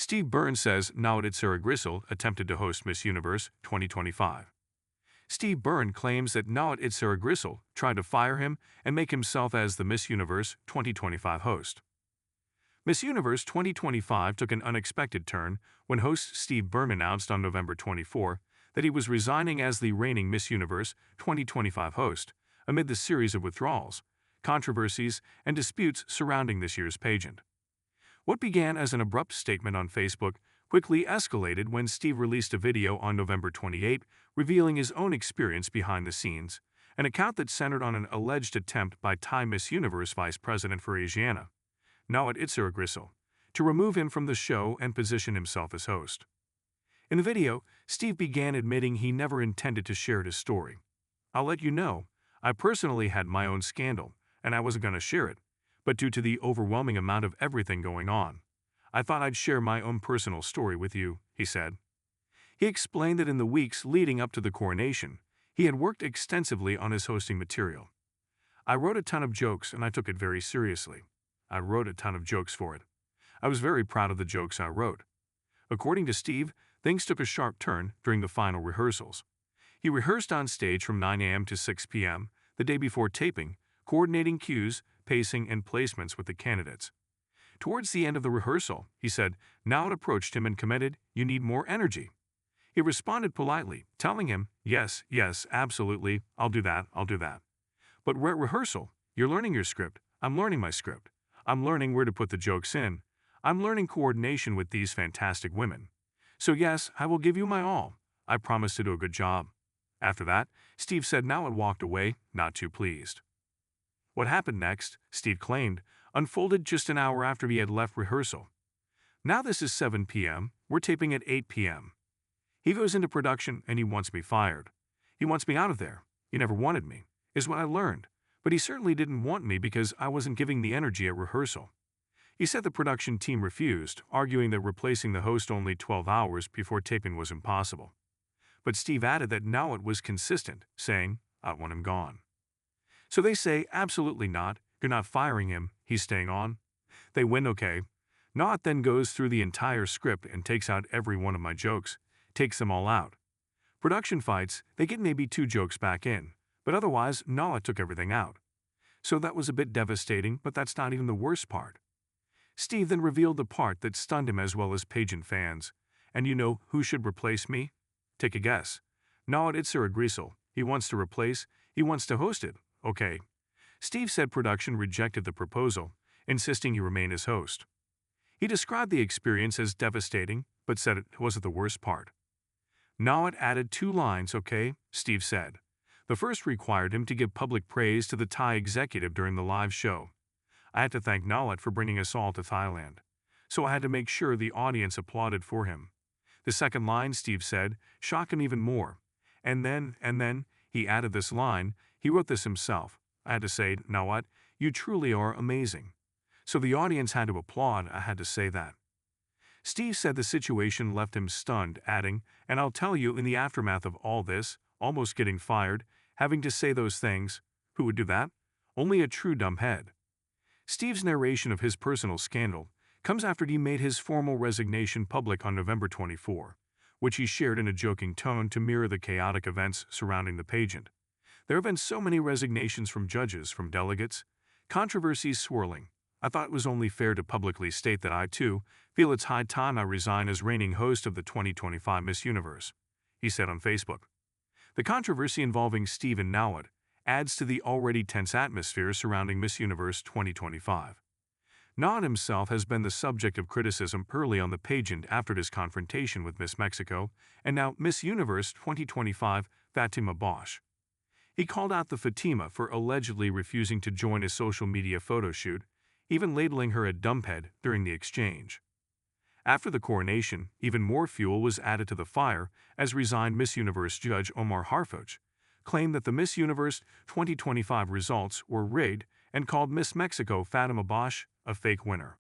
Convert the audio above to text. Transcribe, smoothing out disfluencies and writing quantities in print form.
Steve Byrne says Nawat Itsaragrisil attempted to host Miss Universe 2025. Steve Byrne claims that Nawat Itsaragrisil tried to fire him and make himself as the Miss Universe 2025 host. Miss Universe 2025 took an unexpected turn when host Steve Byrne announced on November 24 that he was resigning as the reigning Miss Universe 2025 host amid the series of withdrawals, controversies, and disputes surrounding this year's pageant. What began as an abrupt statement on Facebook quickly escalated when Steve released a video on November 28 revealing his own experience behind the scenes, an account that centered on an alleged attempt by Thai Miss Universe Vice President for Asiana, Nawat Itsaragrisil, to remove him from the show and position himself as host. In the video, Steve began admitting he never intended to share his story. "I'll let you know, I personally had my own scandal, and I wasn't going to share it, but due to the overwhelming amount of everything going on, I thought I'd share my own personal story with you," he said. He explained that in the weeks leading up to the coronation, he had worked extensively on his hosting material. "I wrote a ton of jokes and I took it very seriously. I wrote a ton of jokes for it. I was very proud of the jokes I wrote." According to Steve, things took a sharp turn during the final rehearsals. He rehearsed on stage from 9 a.m. to 6 p.m. the day before taping, coordinating cues, pacing, and placements with the candidates. Towards the end of the rehearsal, he said, Nawat approached him and commented, "You need more energy." He responded politely, telling him, yes, absolutely, I'll do that. But we're at rehearsal. You're learning your script. I'm learning my script. I'm learning where to put the jokes in. I'm learning coordination with these fantastic women. So yes, I will give you my all. I promise to do a good job." After that, Steve said Nawat walked away, not too pleased. What happened next, Steve claimed, unfolded just an hour after he had left rehearsal. "Now this is 7 p.m., we're taping at 8 p.m. He goes into production and he wants me fired. He wants me out of there. He never wanted me, is what I learned, but he certainly didn't want me because I wasn't giving the energy at rehearsal." He said the production team refused, arguing that replacing the host only 12 hours before taping was impossible. But Steve added that Nawat was consistent, saying, "I want him gone." So they say, "Absolutely not, you're not firing him, he's staying on." They win okay. Nawat then goes through the entire script and takes out every one of my jokes, takes them all out. Production fights, they get maybe 2 jokes back in, but otherwise Nawat took everything out. So that was a bit devastating, but that's not even the worst part. Steve then revealed the part that stunned him as well as pageant fans. "And you know who should replace me? Take a guess. Nawat Itsaragrisil. He wants to replace, he wants to host it. Okay." Steve said production rejected the proposal, insisting he remain as host. He described the experience as devastating, but said it wasn't the worst part. Nawat added 2 lines, "Okay," Steve said. The first required him to give public praise to the Thai executive during the live show. "I had to thank Nawat for bringing us all to Thailand. So I had to make sure the audience applauded for him." The second line, Steve said, shocked him even more. And then, he added this line, he wrote this himself. "I had to say, Nawat, you truly are amazing. So the audience had to applaud, I had to say that." Steve said the situation left him stunned, adding, "And I'll tell you, in the aftermath of all this, almost getting fired, having to say those things, who would do that? Only a true dumbhead." Steve's narration of his personal scandal comes after he made his formal resignation public on November 24, which he shared in a joking tone to mirror the chaotic events surrounding the pageant. There have been so many resignations from judges, from delegates, controversies swirling. "I thought it was only fair to publicly state that I, too, feel it's high time I resign as reigning host of the 2025 Miss Universe," he said on Facebook. The controversy involving Steve and Nawat adds to the already tense atmosphere surrounding Miss Universe 2025. Nawat himself has been the subject of criticism early on the pageant after his confrontation with Miss Mexico and now Miss Universe 2025 Fatima Bosch. He called out the Fatima for allegedly refusing to join a social media photo shoot, even labeling her a dumbhead during the exchange. After the coronation, even more fuel was added to the fire as resigned Miss Universe judge Omar Harfouch claimed that the Miss Universe 2025 results were rigged and called Miss Mexico Fatima Bosch a fake winner.